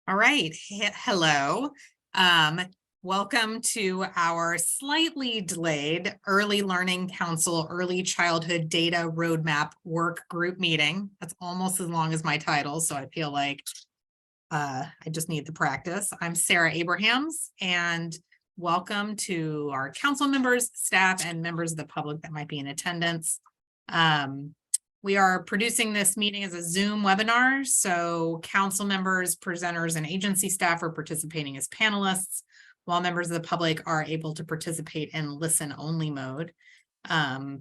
All right. Hello. Welcome to our slightly delayed Early Learning Council Early Childhood Data Roadmap Work Group Meeting. That's almost as long as my title, so I feel like I just need the practice. I'm Sarah Abrahams, and welcome to our council members, staff, and members of the public that might be in attendance. We are producing this meeting as a Zoom webinar, so council members, presenters, and agency staff are participating as panelists, while members of the public are able to participate in listen-only mode.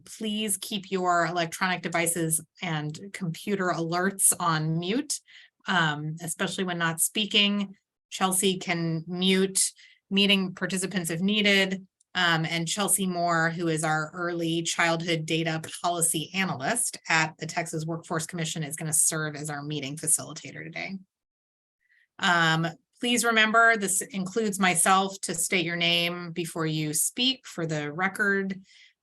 Please keep your electronic devices and computer alerts on mute, especially when not speaking. Chelsea can mute meeting participants if needed. And Chelsea Moore, who is our early childhood data policy analyst at the Texas Workforce Commission, is going to serve as our meeting facilitator today. Please remember, this includes myself, to state your name before you speak for the record,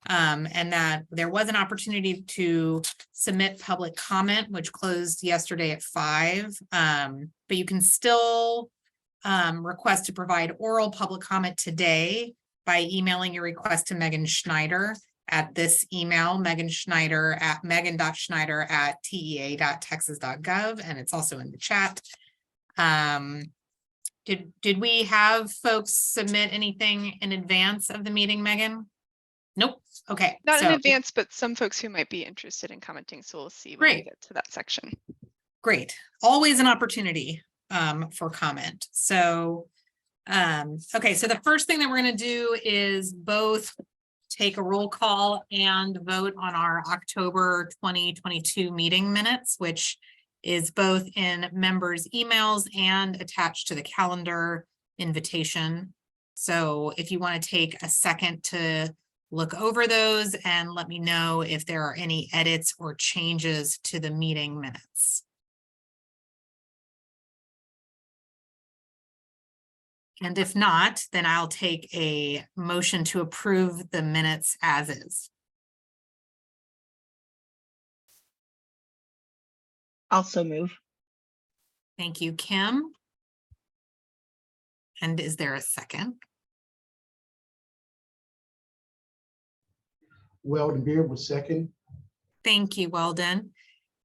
and that there was an opportunity to submit public comment, which closed yesterday at 5, but you can still request to provide oral public comment today by emailing your request to Megan Schneider at this email, megan.schneider@tea.texas.gov, and it's also in the chat. Did we have folks submit anything in advance of the meeting, Megan? Nope. Okay. Not in advance, but some folks who might be interested in commenting, so we'll see when we get to that section. Great. Always an opportunity for comment. So okay, so the first thing that we're going to do is both take a roll call and vote on our October 2022 meeting minutes, which is both in members' emails and attached to the calendar invitation. So if you want to take a second to look over those and let me know if there are any edits or changes to the meeting minutes. And if not, then I'll take a motion to approve the minutes as is. Also move. Thank you, Kim. And is there a second? Weldon Beard was second. Thank you, Weldon.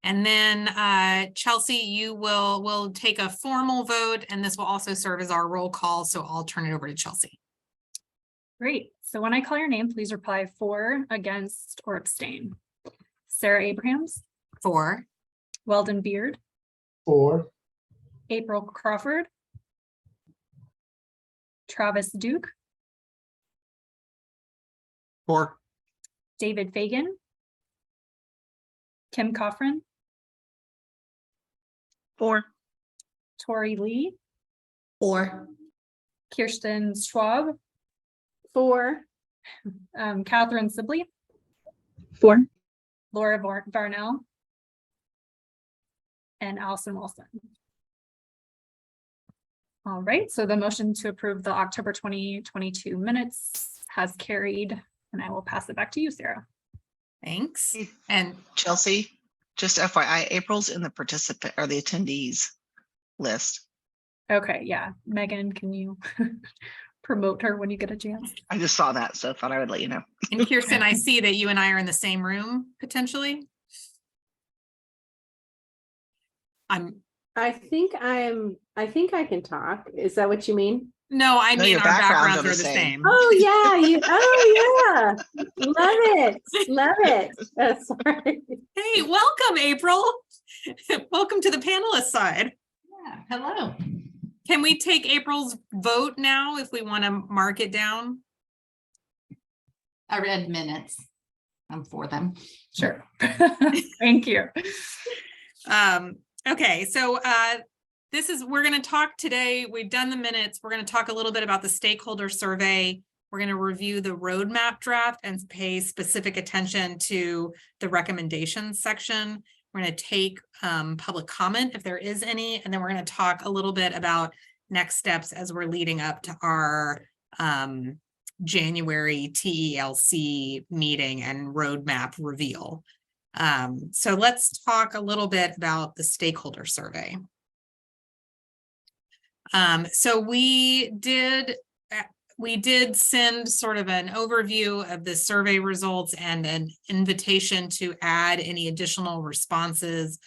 And then Chelsea, you will take a formal vote, and this will also serve as our roll call. So I'll turn it over to Chelsea. Great. So when I call your name, please reply for, against, or abstain. Sarah Abrahams. For. Weldon Beard. For. April Crawford. Travis Duke. For. David Fagan. Kim Coffrin. For. Tori Lee. For. Kirsten Schwab. For. Catherine Sibley. For. Laura Varnell. And Allison Wilson. All right, so the motion to approve the October 2022 minutes has carried, and I will pass it back to you, Sarah. Thanks. And Chelsea, just FYI, April's in the participant or the attendees list. Okay, yeah. Megan, can you promote her when you get a chance? I just saw that, so I thought I would let you know. And Kirsten, I see that you and I are in the same room potentially. I think I can talk. Is that what you mean? No, I mean your our backgrounds backgrounds are the same. Oh yeah, oh yeah. Love it. Sorry. Hey, welcome, April. Welcome to the panelist side. Yeah, hello. Can we take April's vote now if we want to mark it down? I read minutes. I'm for them. Sure. Thank you. Okay, so we're going to talk today. We've done the minutes. We're going to talk a little bit about the stakeholder survey. We're going to review the roadmap draft and pay specific attention to the recommendations section. We're going to take public comment if there is any, and then we're going to talk a little bit about next steps as we're leading up to our January TELC meeting and roadmap reveal. So let's talk a little bit about the stakeholder survey. So we did send sort of an overview of the survey results and an invitation to add any additional responses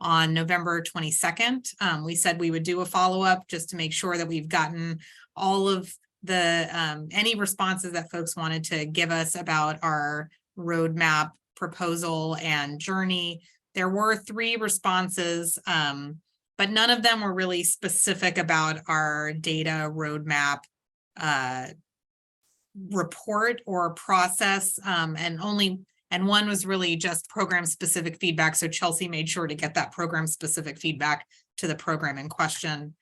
on November 22nd. We said we would do a follow-up just to make sure that we've gotten all of the any responses that folks wanted to give us about our roadmap proposal and journey. There were 3 responses, but none of them were really specific about our data roadmap report or process, and one was really just program specific feedback. So Chelsea made sure to get that program specific feedback to the program in question.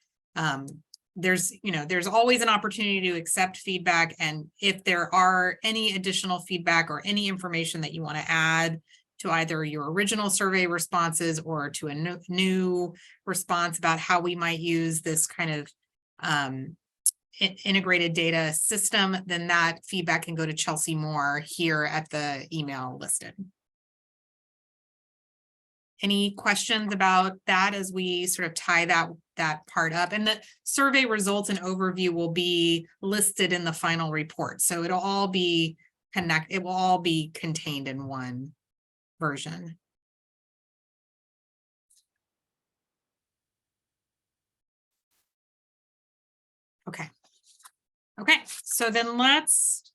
There's always an opportunity to accept feedback, and if there are any additional feedback or any information that you want to add to either your original survey responses or to a new response about how we might use this kind of integrated data system, then that feedback can go to Chelsea Moore here at the email listed. Any questions about that as we sort of tie that part up? And the survey results and overview will be listed in the final report. So it'll all be it will all be contained in one version. Okay. Okay, so then let's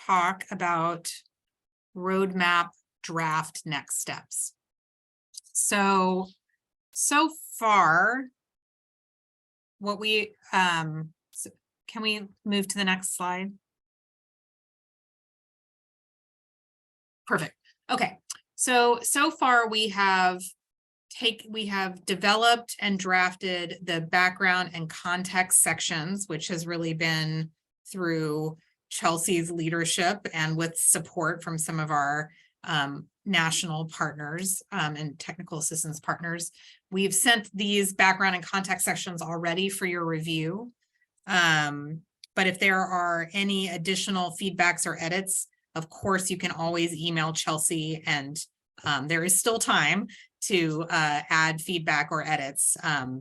talk about roadmap draft next steps. So far, what we, can we move to the next slide? Perfect. Okay, so far we have developed and drafted the background and context sections, which has really been through Chelsea's leadership and with support from some of our national partners and technical assistance partners. We've sent these background and context sections already for your review. But if there are any additional feedbacks or edits, of course, you can always email Chelsea, and there is still time to add feedback or edits,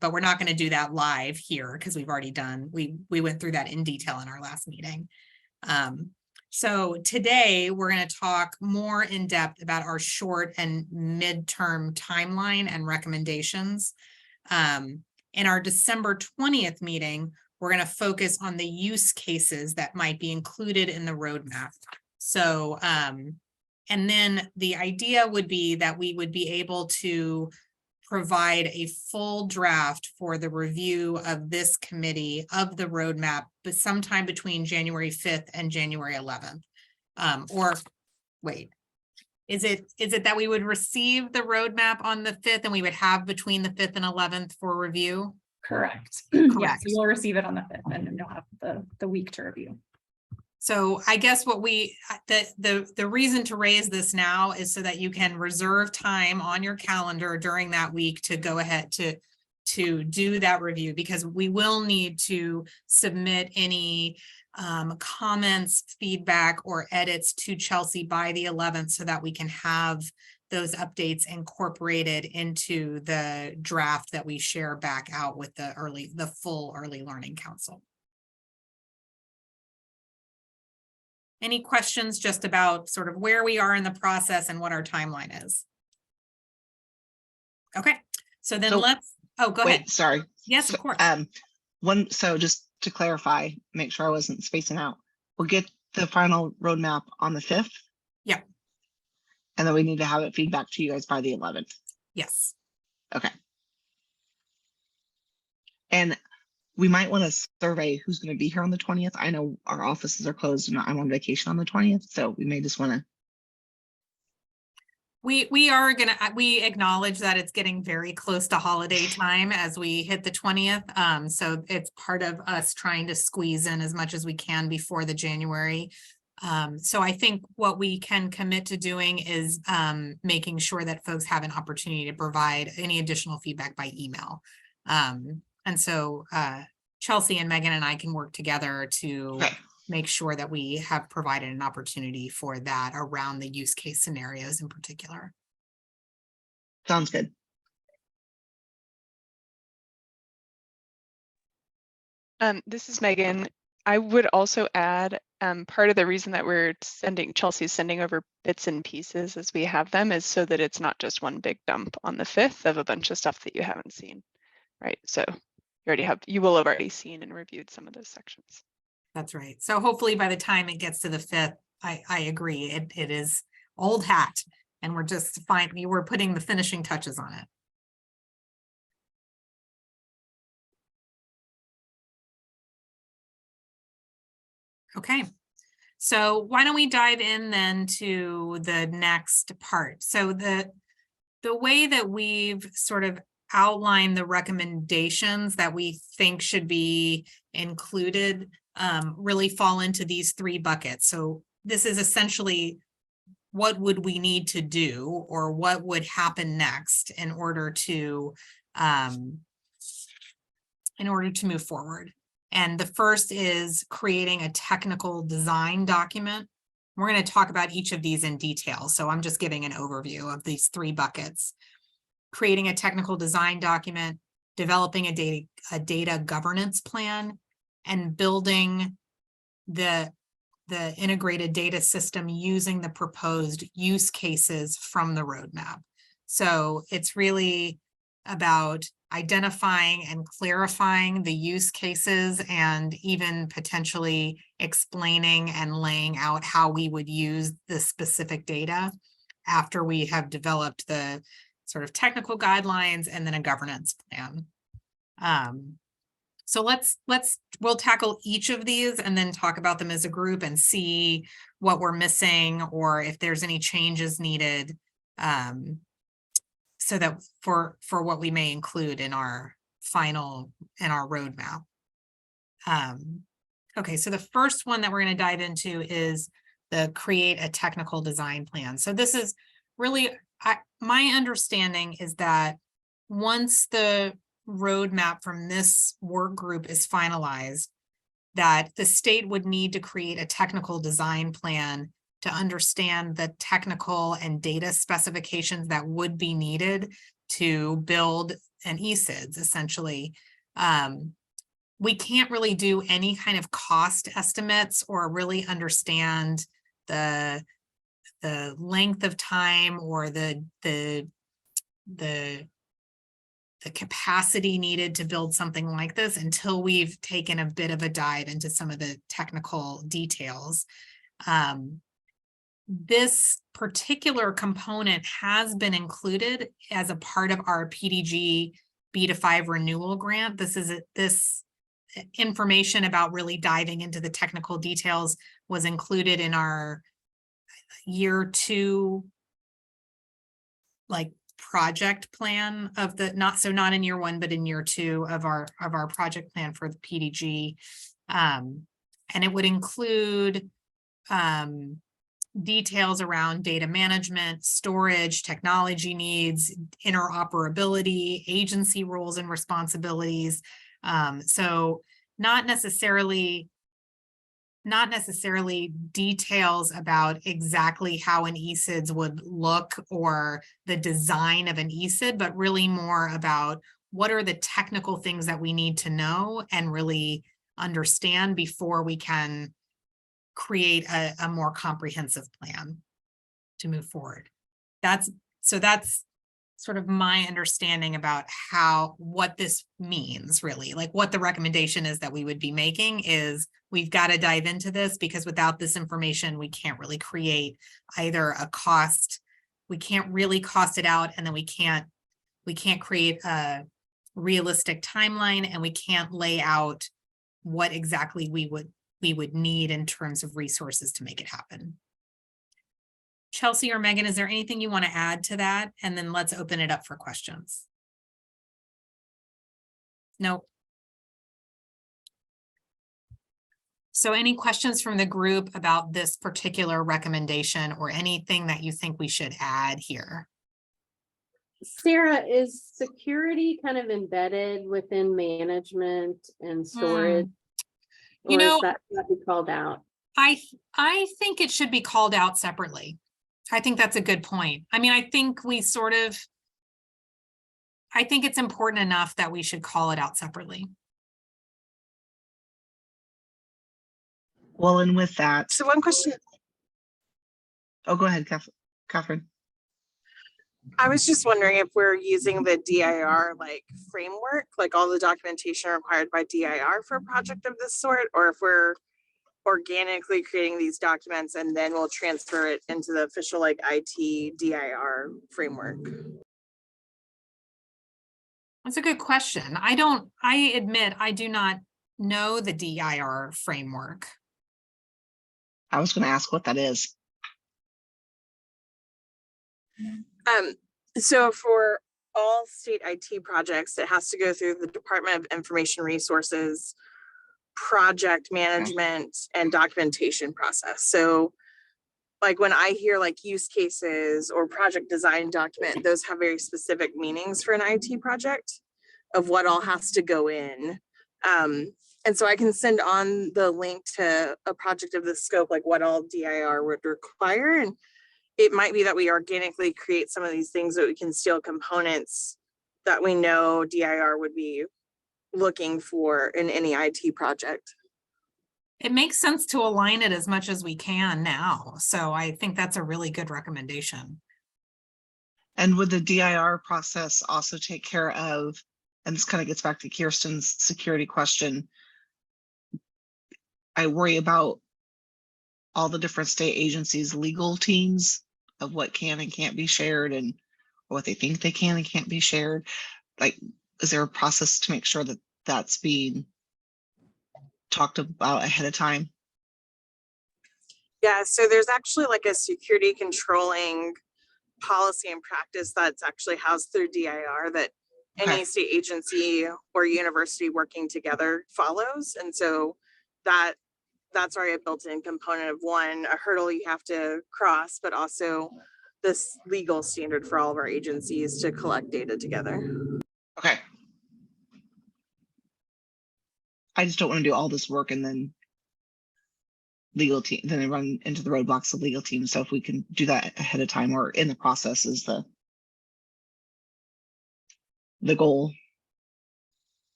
but we're not going to do that live here because we've already done, we went through that in detail in our last meeting. So today we're going to talk more in depth about our short and midterm timeline and recommendations. In our December 20th meeting, we're going to focus on the use cases that might be included in the roadmap. So, and then the idea would be that we would be able to provide a full draft for the review of this committee of the roadmap, but sometime between January 5th and January 11th. Or wait, is it that we would receive the roadmap on the 5th and we would have between the 5th and 11th for review? Correct. Correct. Yeah, so you'll receive it on the 5th and then you'll have the week to review. So I guess what the reason to raise this now is so that you can reserve time on your calendar during that week to go ahead to do that review, because we will need to submit any comments, feedback, or edits to Chelsea by the 11th so that we can have those updates incorporated into the draft that we share back out with the full Early Learning Council. Any questions just about sort of where we are in the process and what our timeline is? Okay, so then let's, oh, go ahead. Sorry. Yes, so, of course. So just to clarify, make sure I wasn't spacing out, we'll get the final roadmap on the 5th. Yeah. And then we need to have it feedback to you guys by the 11th. Yes. Okay. And we might want to survey who's going to be here on the 20th. I know our offices are closed and I'm on vacation on the 20th, so we may just want to. We acknowledge that it's getting very close to holiday time as we hit the 20th. So it's part of us trying to squeeze in as much as we can before the January. So I think what we can commit to doing is making sure that folks have an opportunity to provide any additional feedback by email. And so Chelsea and Megan and I can work together to make sure that we have provided an opportunity for that around the use case scenarios in particular. Sounds good. This is Megan. I would also add part of the reason that Chelsea's sending over bits and pieces as we have them is so that it's not just one big dump on the 5th of a bunch of stuff that you haven't seen, right? So you will have already seen and reviewed some of those sections. That's right. So hopefully by the time it gets to the 5th, I agree, it is old hat and we're putting the finishing touches on it. Okay, so why don't we dive in then to the next part? So the way that we've sort of outlined the recommendations that we think should be included really fall into these 3 buckets. So this is essentially what would we need to do or what would happen next in order to move forward. And the first is creating a technical design document. We're going to talk about each of these in detail. So I'm just giving an overview of these 3 buckets. Creating a technical design document, developing a data governance plan, and building the integrated data system using the proposed use cases from the roadmap. So it's really about identifying and clarifying the use cases and even potentially explaining and laying out how we would use the specific data after we have developed the sort of technical guidelines and then a governance plan. So we'll tackle each of these and then talk about them as a group and see what we're missing or if there's any changes needed. So that for what we may include in our roadmap. Okay, so the first one that we're going to dive into is the create a technical design plan. So this is really, my understanding is that once the roadmap from this work group is finalized, that the state would need to create a technical design plan to understand the technical and data specifications that would be needed to build an ECIDS, essentially. We can't really do any kind of cost estimates or really understand the length of time or the capacity needed to build something like this until we've taken a bit of a dive into some of the technical details. This particular component has been included as a part of our PDG B2 renewal grant. This information about really diving into the technical details was included in our year 2 project plan of the not in year 1 but in year 2 of our project plan for the PDG, and it would include details around data management, storage, technology needs, interoperability, agency roles and responsibilities. So not necessarily details about exactly how an ECIDS would look or the design of an ECID, but really more about what are the technical things that we need to know and really understand before we can create a more comprehensive plan to move forward. That's sort of my understanding about what this means, really. Like what the recommendation is that we would be making is we've got to dive into this, because without this information, we can't really create either a cost, we can't really cost it out, and then we can't create a realistic timeline, and we can't lay out what exactly we would need in terms of resources to make it happen. Chelsea or Megan, is there anything you want to add to that? And then let's open it up for questions. No. So any questions from the group about this particular recommendation or anything that you think we should add here? Sarah, is security kind of embedded within management and storage? You know, is that not be called out? I think it should be called out separately. I think that's a good point. I mean, I think it's important enough that we should call it out separately. Well, and with that, So one question, oh, go ahead, Catherine. I was just wondering if we're using the DIR like framework, like all the documentation required by DIR for a project of this sort, or if we're organically creating these documents and then we'll transfer it into the official like IT DIR framework. That's a good question. I admit I do not know the DIR framework. I was going to ask what that is. So for all state IT projects, it has to go through the Department of Information Resources project management and documentation process. So like when I hear like use cases or project design document, those have very specific meanings for an IT project of what all has to go in. And so I can send on the link to a project of this scope, like what all DIR would require. And it might be that we organically create some of these things that we can steal components that we know DIR would be looking for in any IT project. It makes sense to align it as much as we can now. So I think that's a really good recommendation. And would the DIR process also take care of, and this kind of gets back to Kirsten's security question, I worry about all the different state agencies' legal teams of what can and can't be shared and what they think they can and can't be shared. Like, is there a process to make sure that that's being talked about ahead of time? Yeah, so there's actually like a security controlling policy and practice that's actually housed through DIR that any state agency or university working together follows. And so that's already a built-in component of one, a hurdle you have to cross, but also this legal standard for all of our agencies to collect data together. Okay. I just don't want to do all this work and then legal team, then I run into the roadblocks of legal team. So if we can do that ahead of time or in the process is the goal.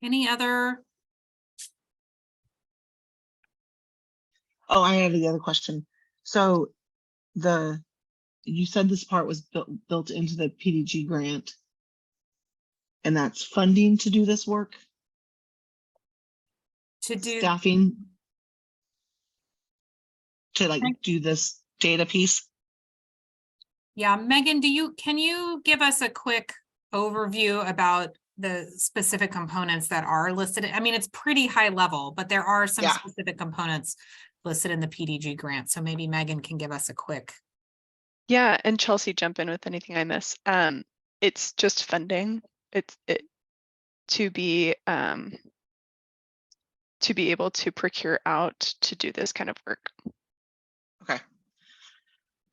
Any other? Oh, I have the other question. So you said this part was built into the PDG grant, and that's funding to do this work? To do staffing to like do this data piece? Yeah, Megan, can you give us a quick overview about the specific components that are listed? I mean, it's pretty high level, but there are some specific components listed in the PDG grant. So maybe Megan can give us a quick. Yeah, and Chelsea, jump in with anything I miss. It's just funding. It's to be able to procure out to do this kind of work. Okay.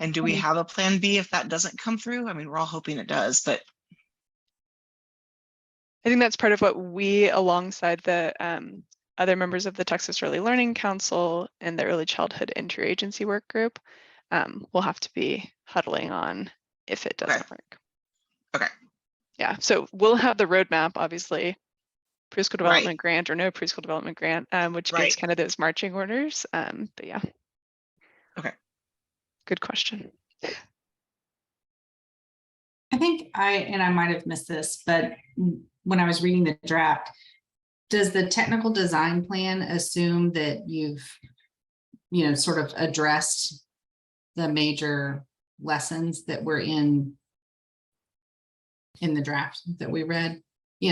And do we have a plan B if that doesn't come through? I mean, we're all hoping it does, but I think that's part of what we, alongside the other members of the Texas Early Learning Council and the Early Childhood Interagency Work Group, will have to be huddling on if it doesn't work. Okay. Yeah, so we'll have the roadmap, obviously, preschool development grant or no preschool development grant, which gives kind of those marching orders. But yeah. Okay. Good question. I think I might have missed this, but when I was reading the draft, does the technical design plan assume that you've, sort of addressed the major lessons that were in the draft that we read?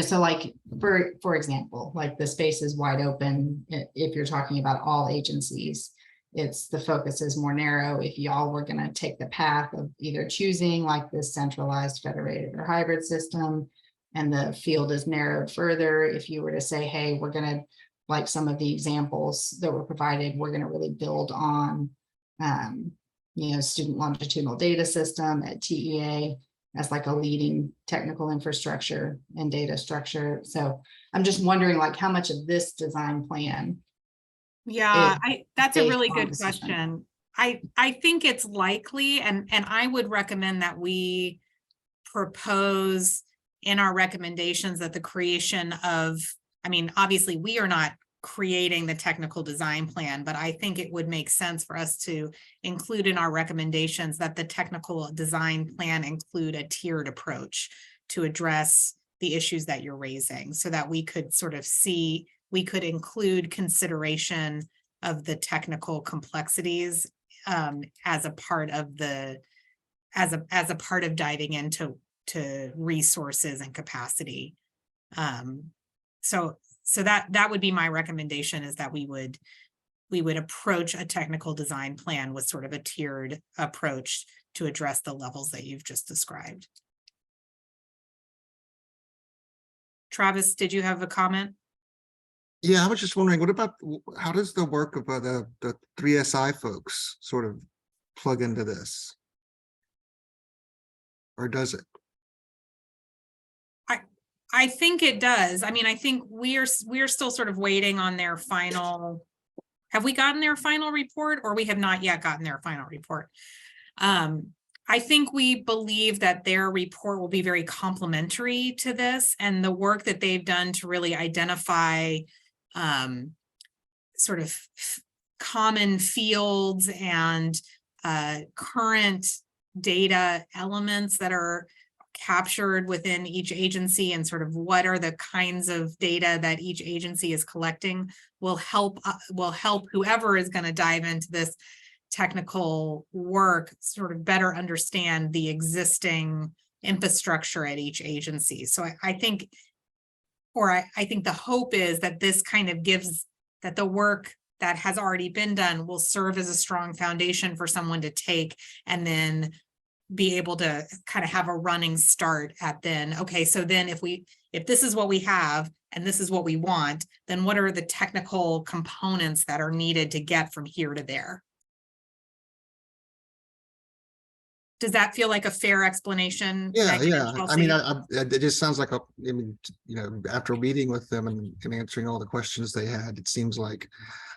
So like, for example, like the space is wide open. If you're talking about all agencies, the focus is more narrow. If y'all were going to take the path of either choosing like this centralized, federated, or hybrid system, and the field is narrowed further, if you were to say, hey, we're going to, like some of the examples that were provided, we're going to really build on, student longitudinal data system at TEA as like a leading technical infrastructure and data structure. So I'm just wondering, like, how much of this design plan? Yeah, that's a really good question. I think it's likely, and I would recommend that we propose in our recommendations that the creation of, I mean, obviously we are not creating the technical design plan, but I think it would make sense for us to include in our recommendations that the technical design plan include a tiered approach to address the issues that you're raising, so that we could sort of see, we could include consideration of the technical complexities as a part of the, as a part of diving into resources and capacity. So that would be my recommendation, is that we would approach a technical design plan with sort of a tiered approach to address the levels that you've just described. Travis, did you have a comment? Yeah, I was just wondering, what about, how does the work of the 3SI folks sort of plug into this? Or does it? I think it does. I mean, I think we're still sort of waiting on their final. Have we gotten their final report, or we have not yet gotten their final report? I think we believe that their report will be very complementary to this, and the work that they've done to really identify sort of common fields and current data elements that are captured within each agency, and sort of what are the kinds of data that each agency is collecting will help whoever is going to dive into this technical work sort of better understand the existing infrastructure at each agency. So I think the hope is that this kind of gives, that the work that has already been done will serve as a strong foundation for someone to take, and then be able to kind of have a running start at then, okay, so then if this is what we have and this is what we want, then what are the technical components that are needed to get from here to there? Does that feel like a fair explanation? Yeah, Megan and yeah. I Chelsea? mean, it just sounds like, I mean, you know, after meeting with them and answering all the questions they had, it seems like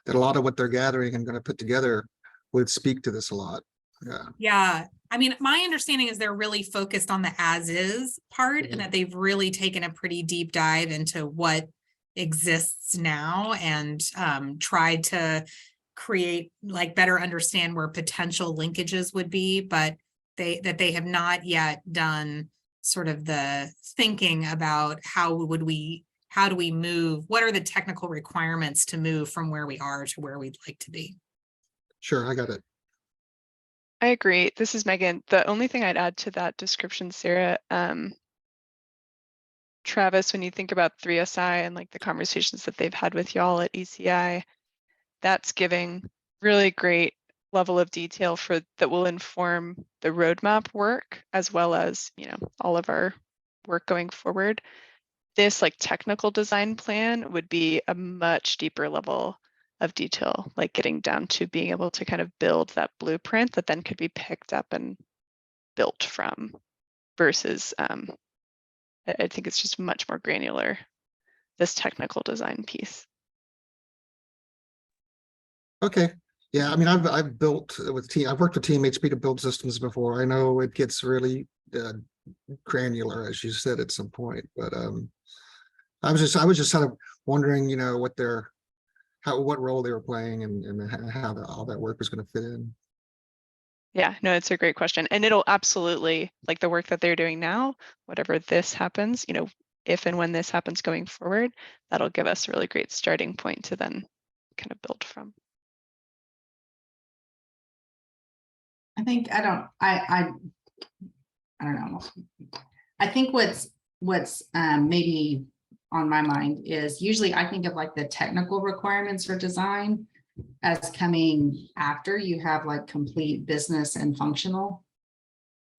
that a lot of what they're gathering and going to put together would speak to this a lot. Yeah. Yeah. I mean, my understanding is they're really focused on the as is part, and that they've really taken a pretty deep dive into what exists now, and tried to create, like, better understand where potential linkages would be, but they have not yet done sort of the thinking about how do we move, what are the technical requirements to move from where we are to where we'd like to be. Sure, I got it. I agree. This is Megan. The only thing I'd add to that description, Sarah, Travis, when you think about 3SI and like the conversations that they've had with y'all at ECI, that's giving really great level of detail that will inform the roadmap work, as well as, you know, all of our work going forward. This like technical design plan would be a much deeper level of detail, like getting down to being able to kind of build that blueprint that then could be picked up and built from, versus I think it's just much more granular, this technical design piece. Okay. Yeah, I mean, I've built with I've worked with TMHP to build systems before. I know it gets really granular, as you said at some point, but I was just kind of wondering, you know, what role they were playing, and how all that work was going to fit in. Yeah, no, it's a great question. And it'll absolutely, like the work that they're doing now, whatever this happens, you know, if and when this happens going forward, that'll give us a really great starting point to then kind of build from. I think I don't know. I think what's maybe on my mind is, usually I think of like the technical requirements for design as coming after you have like complete business and functional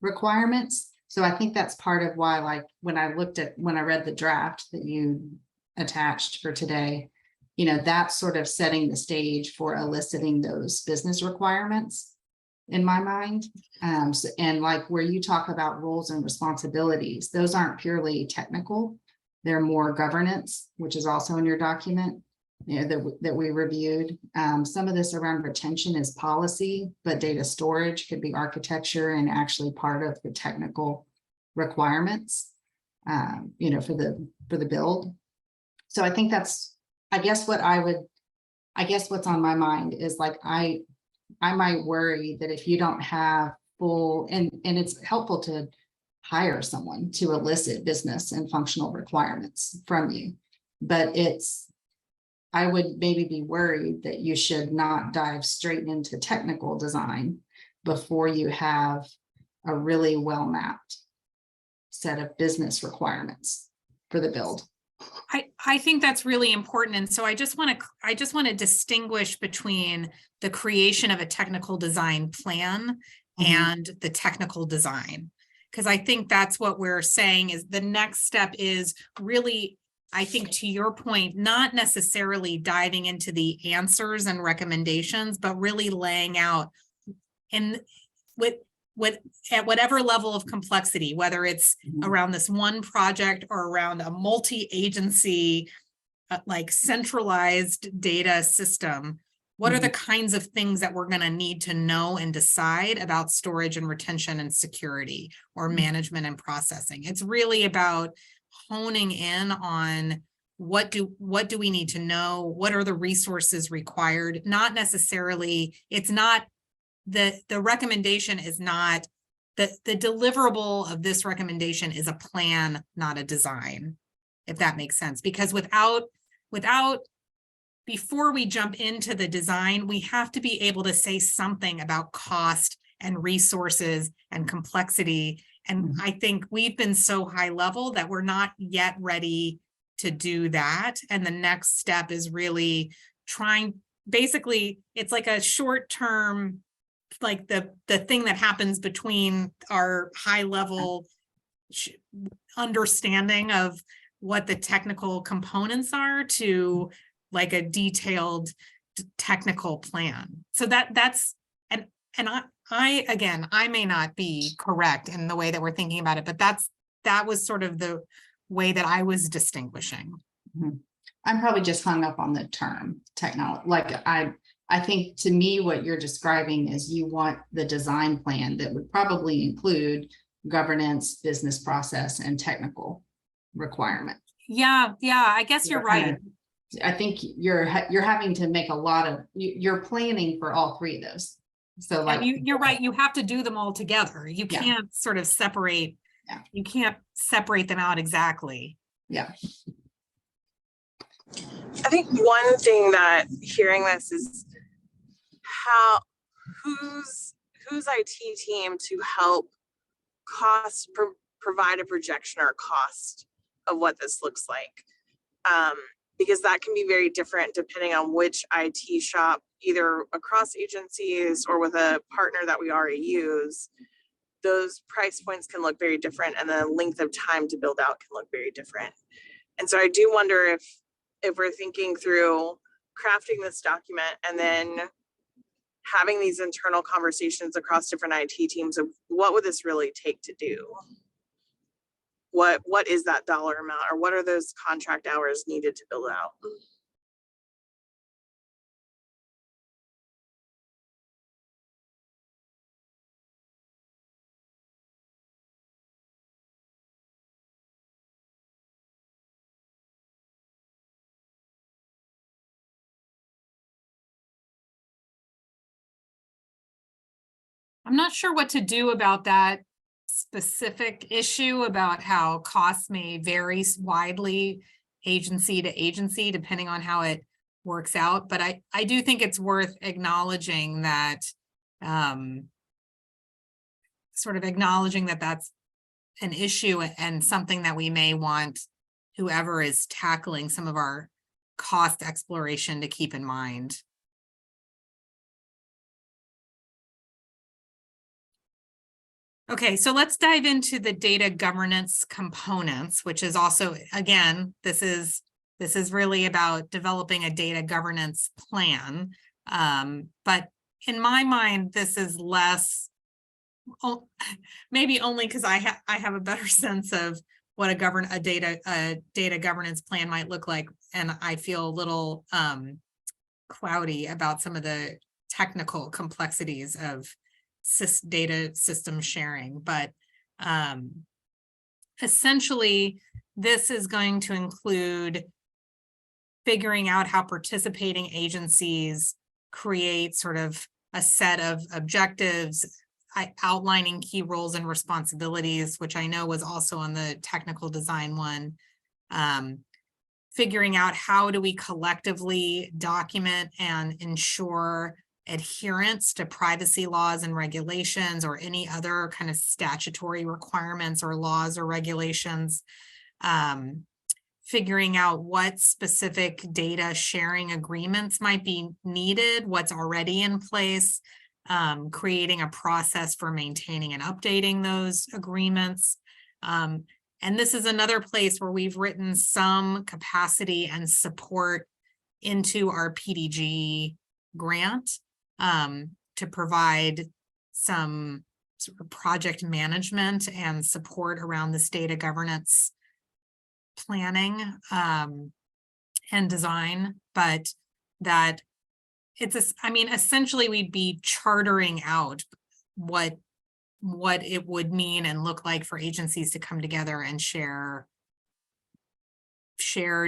requirements. So I think that's part of why, like when I read the draft that you attached for today, you know, that's sort of setting the stage for eliciting those business requirements in my mind. And like where you talk about roles and responsibilities, those aren't purely technical. They're more governance, which is also in your document. that we reviewed. Some of this around retention is policy, but data storage could be architecture and actually part of the technical requirements, for the build. So I think that's, I guess what's on my mind is like, I might worry that if you don't have full, and it's helpful to hire someone to elicit business and functional requirements from you, but I would maybe be worried that you should not dive straight into technical design before you have a really well mapped set of business requirements for the build. I think that's really important. And so I just want to distinguish between the creation of a technical design plan and the technical design. Because I think that's what we're saying is the next step is really, I think to your point, not necessarily diving into the answers and recommendations, but really laying out at whatever level of complexity, whether it's around this one project or around a multi-agency, like centralized data system, what are the kinds of things that we're going to need to know and decide about storage and retention and security or management and processing? It's really about honing in on what do we need to know? What are the resources required? Not necessarily, it's not the recommendation is not the deliverable of this recommendation is a plan, not a design, if that makes sense. Because before we jump into the design, we have to be able to say something about cost and resources and complexity. And I think we've been so high level that we're not yet ready to do that. And the next step is really basically, it's like a short term, like the thing that happens between our high level understanding of what the technical components are to like a detailed technical plan. So that's, and I again, I may not be correct in the way that we're thinking about it, but that was sort of the way that I was distinguishing. I'm probably just hung up on the term technology. Like I think to me, what you're describing is you want the design plan that would probably include governance, business process, and technical requirements. Yeah, I guess you're right. I think you're having to make a lot of, you're planning for all three of those. So like you're right, you have to do them all together. You can't sort of separate, you can't separate them out exactly. Yeah. I think one thing that hearing this is whose IT team to help provide a projection or cost of what this looks like. Because that can be very different depending on which IT shop, either across agencies or with a partner that we already use. Those price points can look very different and the length of time to build out can look very different. And so I do wonder if we're thinking through crafting this document and then having these internal conversations across different IT teams of what would this really take to do? What is that dollar amount, or what are those contract hours needed to build out? I'm not sure what to do about that specific issue about how costs may vary widely agency to agency depending on how it works out. But I do think it's worth acknowledging that sort of acknowledging that that's an issue and something that we may want whoever is tackling some of our cost exploration to keep in mind. Okay, so let's dive into the data governance components, which is also, again, this is really about developing a data governance plan. But in my mind, this is less, maybe only because I have a better sense of what a data governance plan might look like. and I feel a little cloudy about some of the technical complexities of data system sharing, but essentially this is going to include figuring out how participating agencies create sort of a set of objectives, outlining key roles and responsibilities, which I know was also on the technical design one. Figuring out how do we collectively document and ensure adherence to privacy laws and regulations or any other kind of statutory requirements or laws or regulations. Figuring out what specific data sharing agreements might be needed, what's already in place, creating a process for maintaining and updating those agreements. And this is another place where we've written some capacity and support into our PDG grant to provide some sort of project management and support around this data governance planning and design, but that it's I mean, essentially we'd be chartering out what it would mean and look like for agencies to come together and share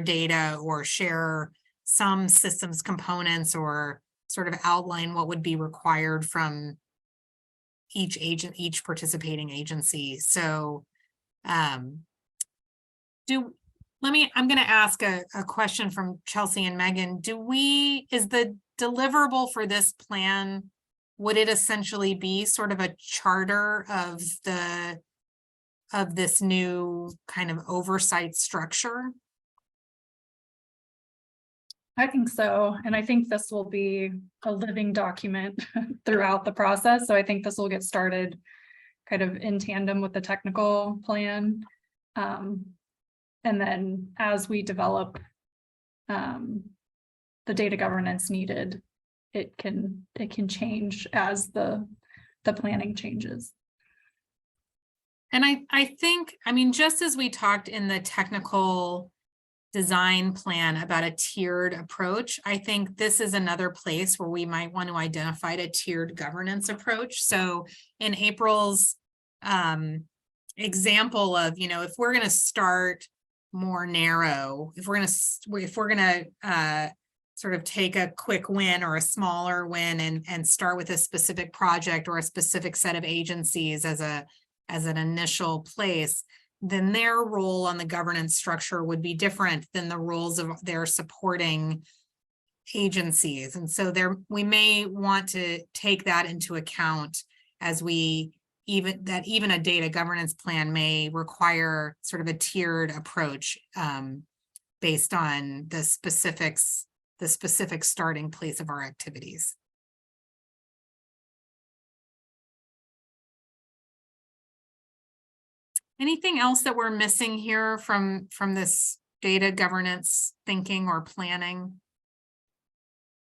data or share some systems components or sort of outline what would be required from each participating agency. So I'm going to ask a question from Chelsea and Megan. Is the deliverable for this plan, would it essentially be sort of a charter of this new kind of oversight structure? I think so. And I think this will be a living document throughout the process. So I think this will get started kind of in tandem with the technical plan. And then as we develop the data governance needed, it can change as the planning changes. And I think, I mean, just as we talked in the technical design plan about a tiered approach, I think this is another place where we might want to identify a tiered governance approach. So in April's example of, if we're going to start more narrow, if we're going to sort of take a quick win or a smaller win and start with a specific project or a specific set of agencies as an initial place, then their role on the governance structure would be different than the roles of their supporting agencies. And so we may want to take that into account as even a data governance plan may require sort of a tiered approach based on the specific starting place of our activities. Anything else that we're missing here from this data governance thinking or planning?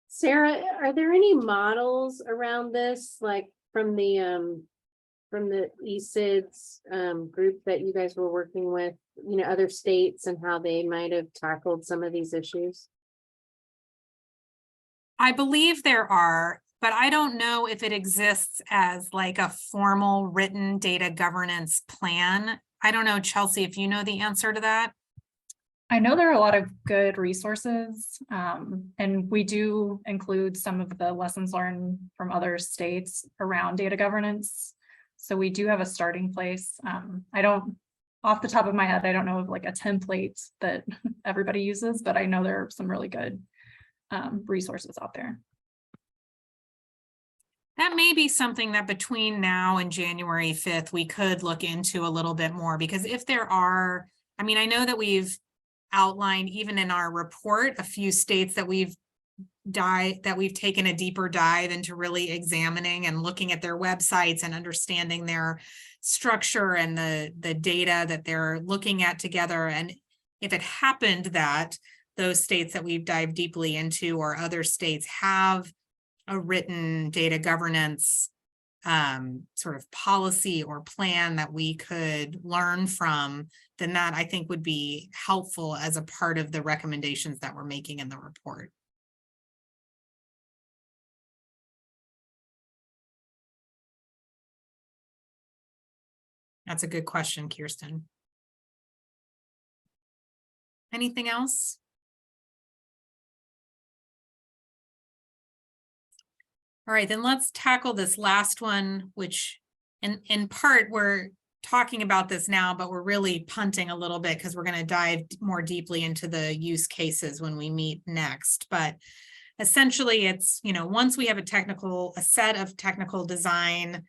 Sarah, are there any models around this, like from the ESIDS group that you guys were working with, other states and how they might have tackled some of these issues? I believe there are, but I don't know if it exists as like a formal written data governance plan. I don't know, Chelsea, if you know the answer to that. I know there are a lot of good resources, and we do include some of the lessons learned from other states around data governance. So we do have a starting place. Off the top of my head, I don't know of like a template that everybody uses, but I know there are some really good resources out there. That may be something that between now and January 5th, we could look into a little bit more, because if there are, I mean, I know that we've outlined even in our report a few states that we've taken a deeper dive into really examining and looking at their websites and understanding their structure and the data that they're looking at together. And if it happened that those states that we've dived deeply into or other states have a written data governance sort of policy or plan that we could learn from, then that I think would be helpful as a part of the recommendations that we're making in the report. That's a good question, Kirsten. Anything else? All right, then let's tackle this last one, which in part we're talking about this now, but we're really punting a little bit because we're going to dive more deeply into the use cases when we meet next. But essentially it's, once we have a set of technical design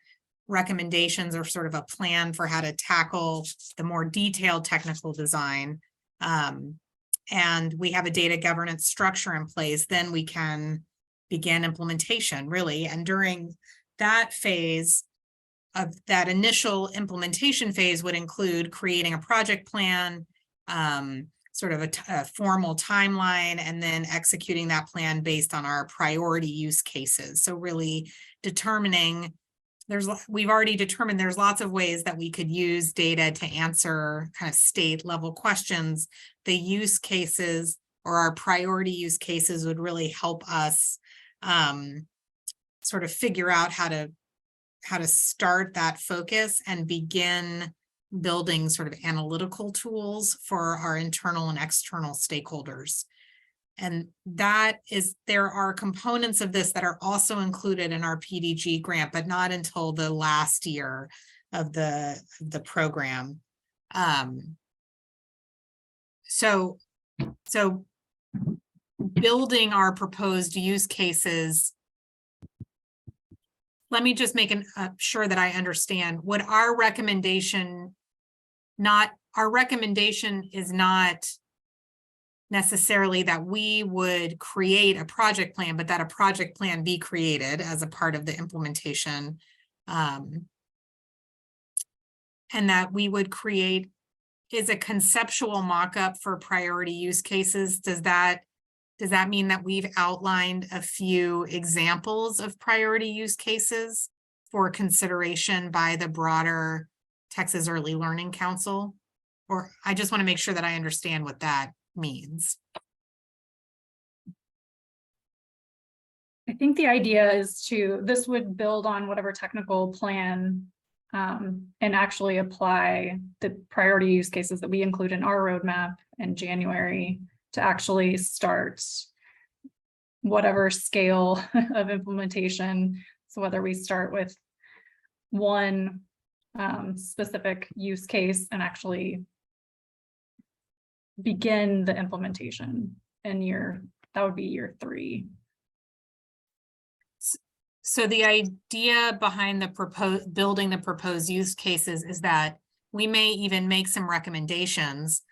recommendations or sort of a plan for how to tackle the more detailed technical design, and we have a data governance structure in place, then we can begin implementation, really. And during that phase of that initial implementation phase would include creating a project plan, sort of a formal timeline, and then executing that plan based on our priority use cases. So really determining, we've already determined there's lots of ways that we could use data to answer kind of state level questions. The use cases or our priority use cases would really help us sort of figure out how to start that focus and begin building sort of analytical tools for our internal and external stakeholders. And there are components of this that are also included in our PDG grant, but not until the last year of the program. So building our proposed use cases, let me just make sure that I understand what our recommendation is not necessarily that we would create a project plan, but that a project plan be created as a part of the implementation. And that we would create is a conceptual mock-up for priority use cases. Does that mean that we've outlined a few examples of priority use cases for consideration by the broader Texas Early Learning Council? Or I just want to make sure that I understand what that means. I think the idea is this would build on whatever technical plan and actually apply the priority use cases that we include in our roadmap in January to actually start whatever scale of implementation. So whether we start with one specific use case and actually begin the implementation in that would be year 3. So the idea behind building the proposed use cases is that we may even make some recommendations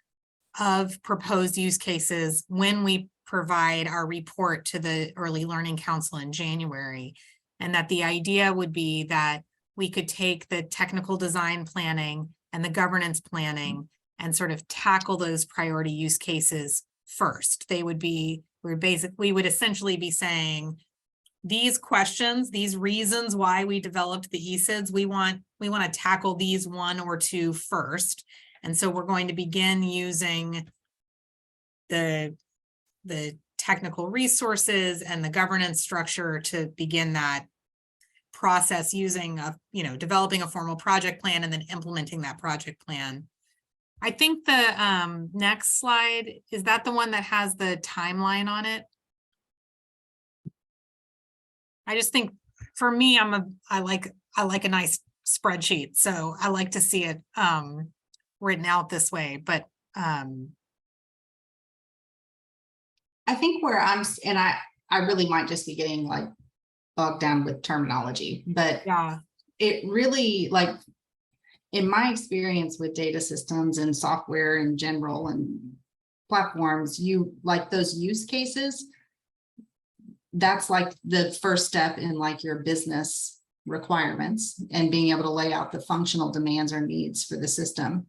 of proposed use cases when we provide our report to the Early Learning Council in January. And that the idea would be that we could take the technical design planning and the governance planning and sort of tackle those priority use cases first. We would essentially be saying, these questions, these reasons why we developed the ESIDs, we want to tackle these 1 or 2 first. And so we're going to begin using the technical resources and the governance structure to begin that process using developing a formal project plan and then implementing that project plan. I think the next slide, is that the one that has the timeline on it? I just think for me, I like a nice spreadsheet. So I like to see it written out this way, but I think where I really might just be getting like bogged down with terminology, but yeah, it really, like, in my experience with data systems and software in general and platforms, you like those use cases, that's like the first step in like your business requirements and being able to lay out the functional demands or needs for the system.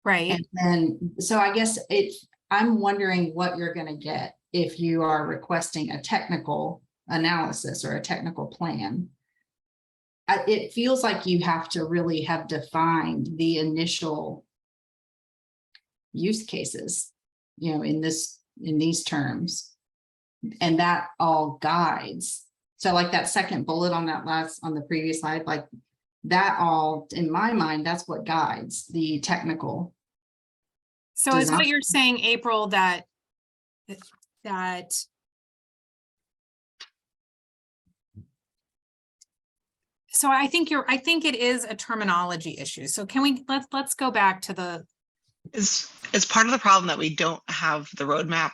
right. And then, so I guess I'm wondering what you're going to get if you are requesting a technical analysis or a technical plan. it feels like you have to really have defined the initial use cases, in these terms. And that all guides. So like that second bullet on on the previous slide, like that all, in my mind, that's what guides the technical. So is what design. you're saying, April, that so I think it is a terminology issue. So can we, let's go back to the. Is part of the problem that we don't have the roadmap?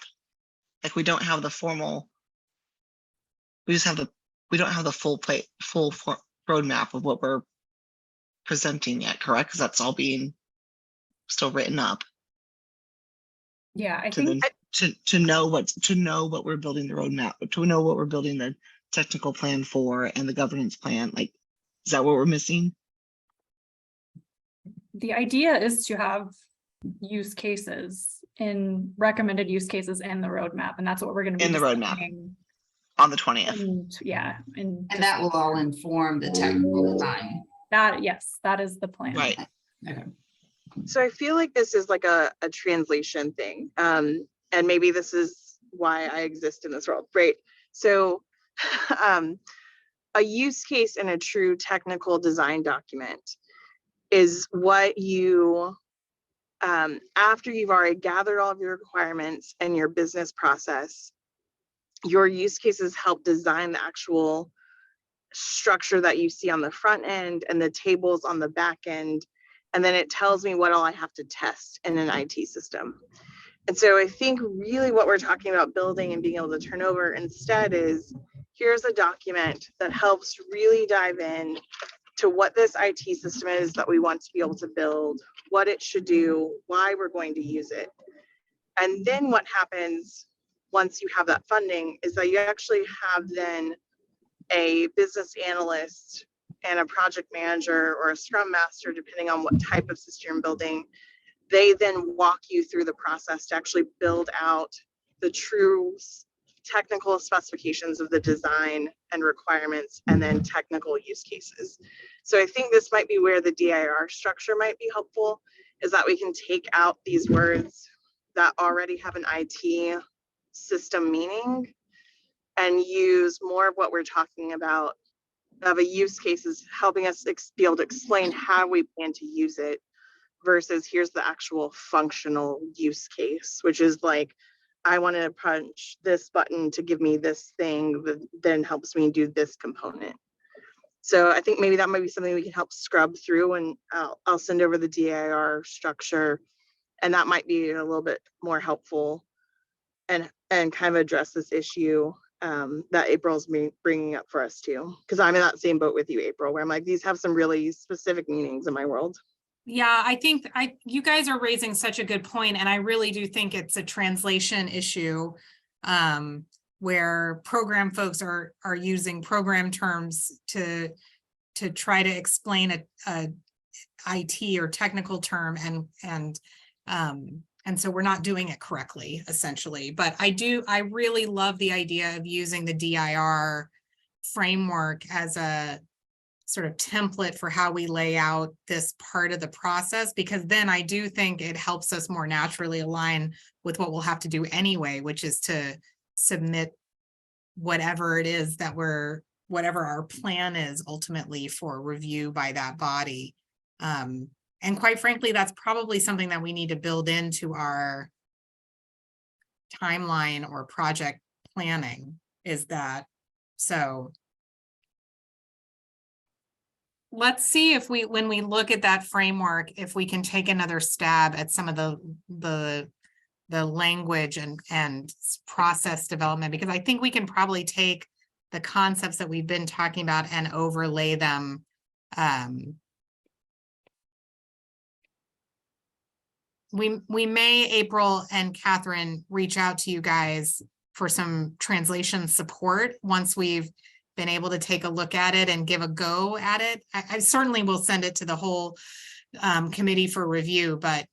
Like we don't have the formal, we don't have the full roadmap of what we're presenting yet, correct? Because that's all being still written up. Yeah, I to think then to know what we're building the roadmap, to know what we're building the technical plan for and the governance plan. Like, is that what we're missing? the idea is to have use cases in recommended use cases in the roadmap, and that's what we're going to be In the roadmap. discussing. On the 20th. And yeah, And that will all inform the technical design. that, yes, that is the plan. Right. Okay. So I feel like this is like a translation thing. And maybe this is why I exist in this world, right? So a use case in a true technical design document is what you, after you've already gathered all of your requirements and your business process, your use cases help design the actual structure that you see on the front end and the tables on the back end. And then it tells me what all I have to test in an IT system. And so I think really what we're talking about building and being able to turn over instead is, here's a document that helps really dive in to what this IT system is that we want to be able to build, what it should do, why we're going to use it. And then what happens once you have that funding is that you actually have then a business analyst and a project manager or a scrum master, depending on what type of system you're building. They then walk you through the process to actually build out the true technical specifications of the design and requirements, and then technical use cases. So I think this might be where the DIR structure might be helpful, is that we can take out these words that already have an IT system meaning and use more of what we're talking about of a use cases, helping us be able to explain how we plan to use it, versus here's the actual functional use case, which is like, I want to punch this button to give me this thing that then helps me do this component. So I think maybe that might be something we can help scrub through, and I'll send over the DIR structure, and that might be a little bit more helpful and kind of address this issue that April's bringing up for us too. Because I'm in that same boat with you, April, where I'm like, these have some really specific meanings in my world. Yeah, I think you guys are raising such a good point, and I really do think it's a translation issue, where program folks are using program terms to try to explain a IT or technical term, and so we're not doing it correctly, essentially. But I really love the idea of using the DIR framework as a sort of template for how we lay out this part of the process, because then I do think it helps us more naturally align with what we'll have to do anyway, which is to submit whatever it is that whatever our plan is ultimately for review by that body. And quite frankly, that's probably something that we need to build into our timeline or project planning, is that. So let's see if when we look at that framework, if we can take another stab at some of the language and process development, because I think we can probably take the concepts that we've been talking about and overlay them. We may, April and Catherine, reach out to you guys for some translation support once we've been able to take a look at it and give a go at it. I certainly will send it to the whole committee for review, but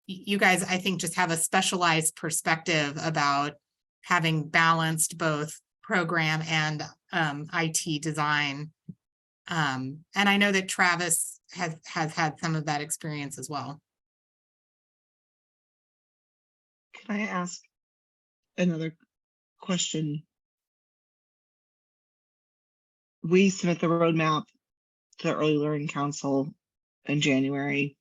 you guys, I think, just have a specialized perspective about having balanced both program and IT design. And I know that Travis has had some of that experience as well. Can I ask another question? We submit the roadmap to the Early Learning Council in January.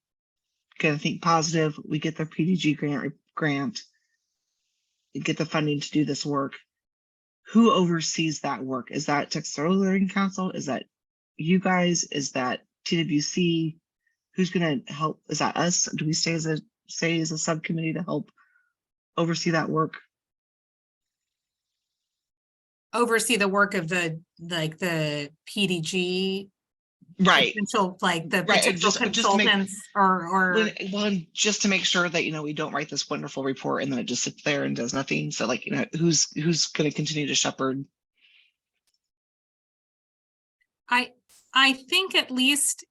Gonna think positive. We get the PDG grant, get the funding to do this work. Who oversees that work? Is that Texas Early Learning Council? Is that you guys? Is that TWC? Who's gonna help? Is that us? Do we stay as a subcommittee to help oversee that work? Oversee the work of the PDG, Right. potential, like the Right, and potential just to make- consultants or Well, just to make sure that, you know, we don't write this wonderful report and then it just sits there and does nothing. So like, you know, who's going to continue to shepherd? I think at least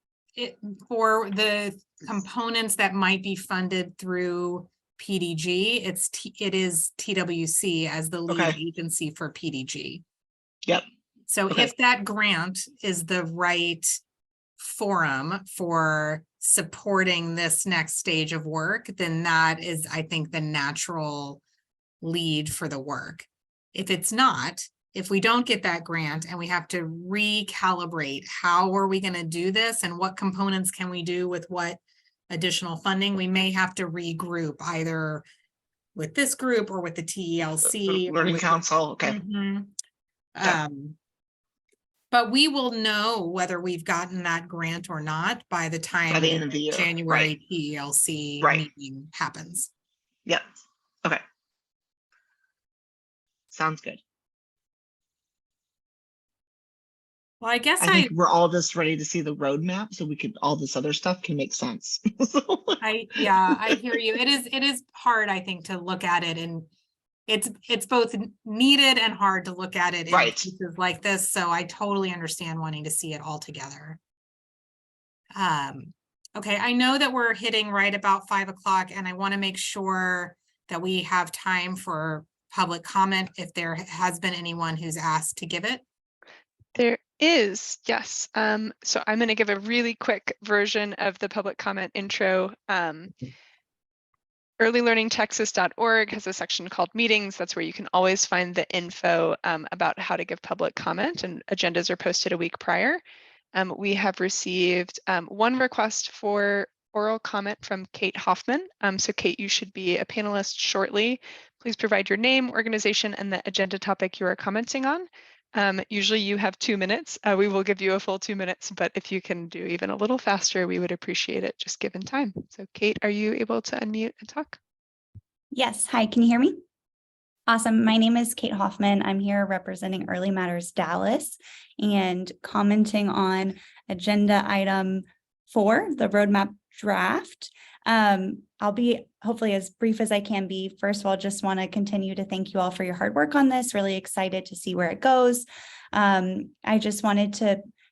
for the components that might be funded through PDG, it is TWC as the lead Okay. agency for PDG. Yep. So Okay. if that grant is the right forum for supporting this next stage of work, then that is, I think, the natural lead for the work. If it's not, if we don't get that grant and we have to recalibrate, how are we going to do this and what components can we do with what additional funding, we may have to regroup either with this group or with the TELC. Learning Council. Okay. Mhm. Okay. But we will know whether we've gotten that grant or not by the time By the end of the year. January Right. TELC Right. meeting happens. Yep. Okay. Sounds good. Well, I guess I think we're all just ready to see the roadmap so we could, all this other stuff can make sense. yeah, I hear you. It is hard, I think, to look at it, and it's both needed and hard to look at it in Right. pieces like this. So I totally understand wanting to see it all together. Okay, I know that we're hitting right about 5 o'clock, and I want to make sure that we have time for public comment if there has been anyone who's asked to give it. There is, yes. So I'm going to give a really quick version of the public comment intro. earlylearningtexas.org has a section called meetings. That's where you can always find the info about how to give public comment, and agendas are posted a week prior. We have received one request for oral comment from Kate Hoffman. So Kate, you should be a panelist shortly. Please provide your name, organization, and the agenda topic you are commenting on. Usually you have 2 minutes. We will give you a full 2 minutes, but if you can do even a little faster, we would appreciate it just given time. So Kate, are you able to unmute and talk? Yes. Hi, can you hear me? Awesome. My name is Kate Hoffman. I'm here representing Early Matters Dallas and commenting on agenda item 4, the roadmap draft. I'll be hopefully as brief as I can be. First of all, just want to continue to thank you all for your hard work on this. Really excited to see where it goes. I just wanted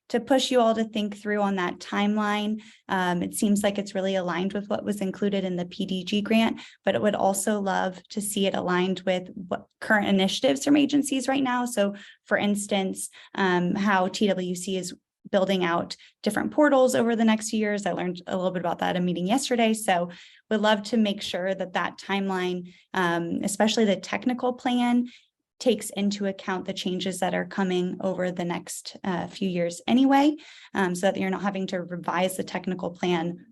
to push you all to think through on that timeline. It seems like it's really aligned with what was included in the PDG grant, but it would also love to see it aligned with what current initiatives from agencies right now. So for instance, how TWC is building out different portals over the next few years. I learned a little bit about that in a meeting yesterday. So we'd love to make sure that that timeline, especially the technical plan, takes into account the changes that are coming over the next few years anyway, so that you're not having to revise the technical plan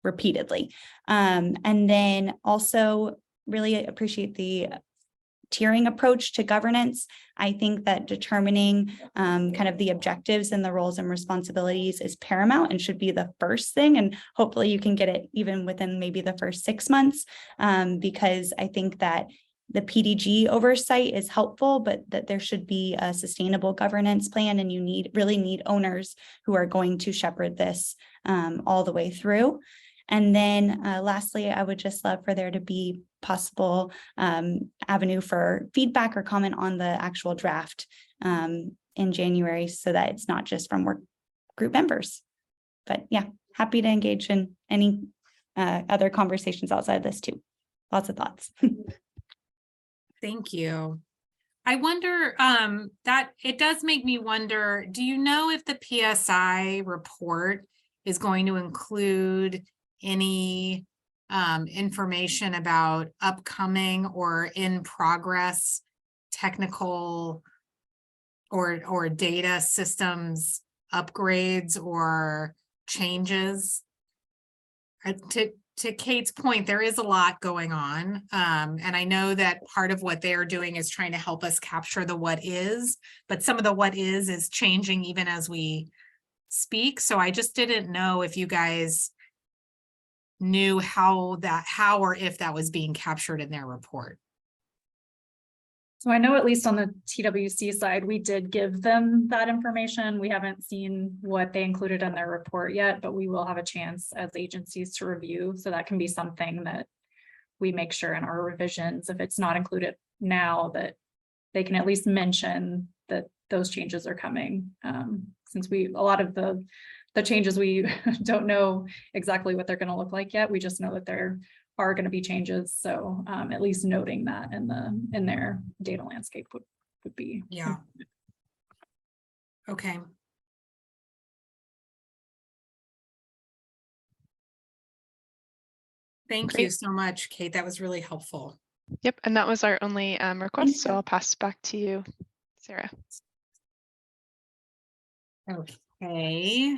repeatedly. And then also really appreciate the tiering approach to governance. I think that determining kind of the objectives and the roles and responsibilities is paramount and should be the first thing. And hopefully you can get it even within maybe the first 6 months, because I think that the PDG oversight is helpful, but that there should be a sustainable governance plan, and you really need owners who are going to shepherd this all the way through. And then lastly, I would just love for there to be possible avenue for feedback or comment on the actual draft in January, so that it's not just from work group members. But yeah, happy to engage in any other conversations outside of this too. Lots of thoughts. Thank you. I wonder, that it does make me wonder, do you know if the PSI report is going to include any information about upcoming or in progress technical or data systems upgrades or changes? To Kate's point, there is a lot going on. And I know that part of what they're doing is trying to help us capture the what is, but some of the what is changing even as we speak. So I just didn't know if you guys knew how or if that was being captured in their report. So I know at least on the TWC side, we did give them that information. We haven't seen what they included in their report yet, but we will have a chance as agencies to review. So that can be something that we make sure in our revisions, if it's not included now, that they can at least mention that those changes are coming. Since a lot of the changes, we don't know exactly what they're going to look like yet. We just know that there are going to be changes. So at least noting that in their data landscape would be. Yeah. Okay. Thank you Great. so much, Kate. That was really helpful. Yep, and that was our only request, so you. I'll pass back to you, Sarah. Okay.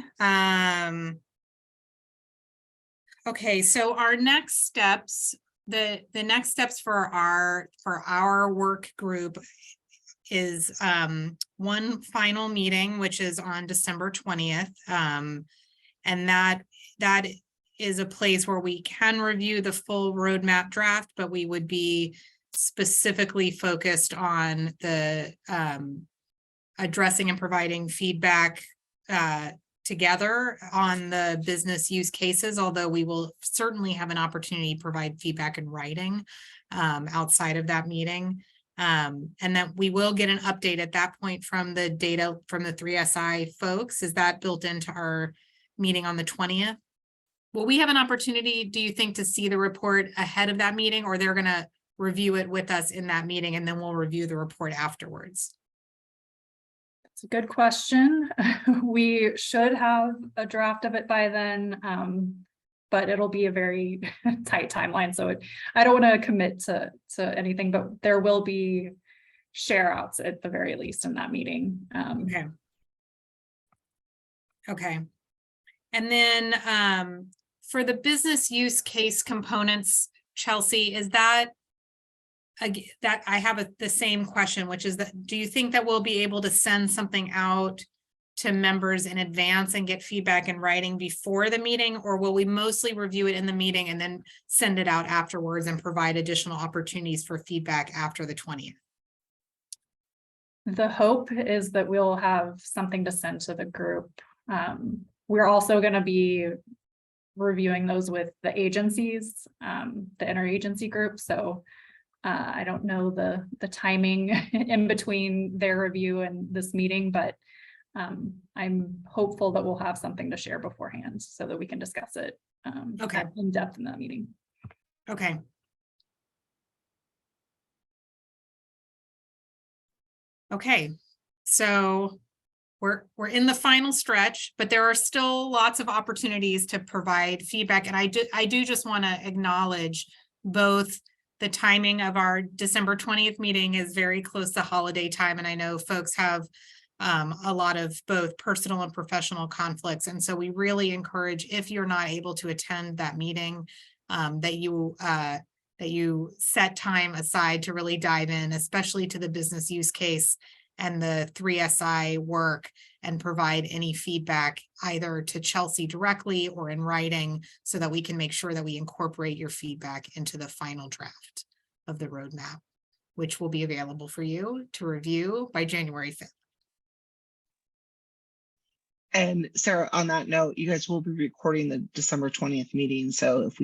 Okay, so our next steps, the next steps for our work group is one final meeting, which is on December 20th. And that is a place where we can review the full roadmap draft, but we would be specifically focused on the addressing and providing feedback together on the business use cases, although we will certainly have an opportunity to provide feedback in writing outside of that meeting. And that we will get an update at that point from the data from the 3SI folks. Is that built into our meeting on the 20th? Will we have an opportunity, do you think, to see the report ahead of that meeting, or they're going to review it with us in that meeting and then we'll review the report afterwards? It's a good question. We should have a draft of it by then, but it'll be a very tight timeline. So I don't want to commit to anything, but there will be share outs at the very least in that meeting. Okay. Okay. And then for the business use case components, Chelsea, is that I have the same question, which is that, do you think that we'll be able to send something out to members in advance and get feedback in writing before the meeting, or will we mostly review it in the meeting and then send it out afterwards and provide additional opportunities for feedback after the 20th? The hope is that we'll have something to send to the group. We're also going to be reviewing those with the agencies, the Interagency Group. So I don't know the timing in between their review and this meeting, but I'm hopeful that we'll have something to share beforehand so that we can discuss it in depth in that meeting. Okay. Okay, so we're in the final stretch, but there are still lots of opportunities to provide feedback. And I do just want to acknowledge both the timing of our December 20th meeting is very close to holiday time. And I know folks have a lot of both personal and professional conflicts. And so we really encourage, if you're not able to attend that meeting, that you set time aside to really dive in, especially to the business use case and the 3SI work, and provide any feedback either to Chelsea directly or in writing so that we can make sure that we incorporate your feedback into the final draft of the roadmap, which will be available for you to review by January 5th. And Sarah, on that note, you guys will be recording the December 20th meeting. So if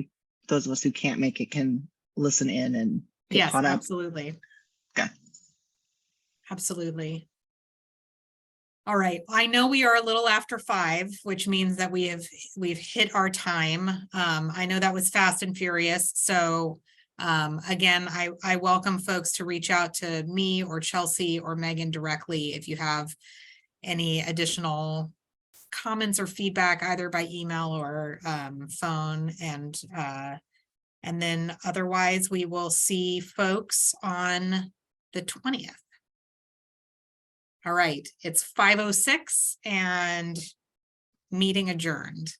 those of us who can't make it can listen in and get caught up. Absolutely. Okay. Absolutely. All right. I know we are a little after 5, which means that we've hit our time. I know that was fast and furious. So Again, I welcome folks to reach out to me or Chelsea or Megan directly if you have any additional comments or feedback, either by email or phone. And then otherwise, we will see folks on the 20th. All right, it's 5:06 and meeting adjourned.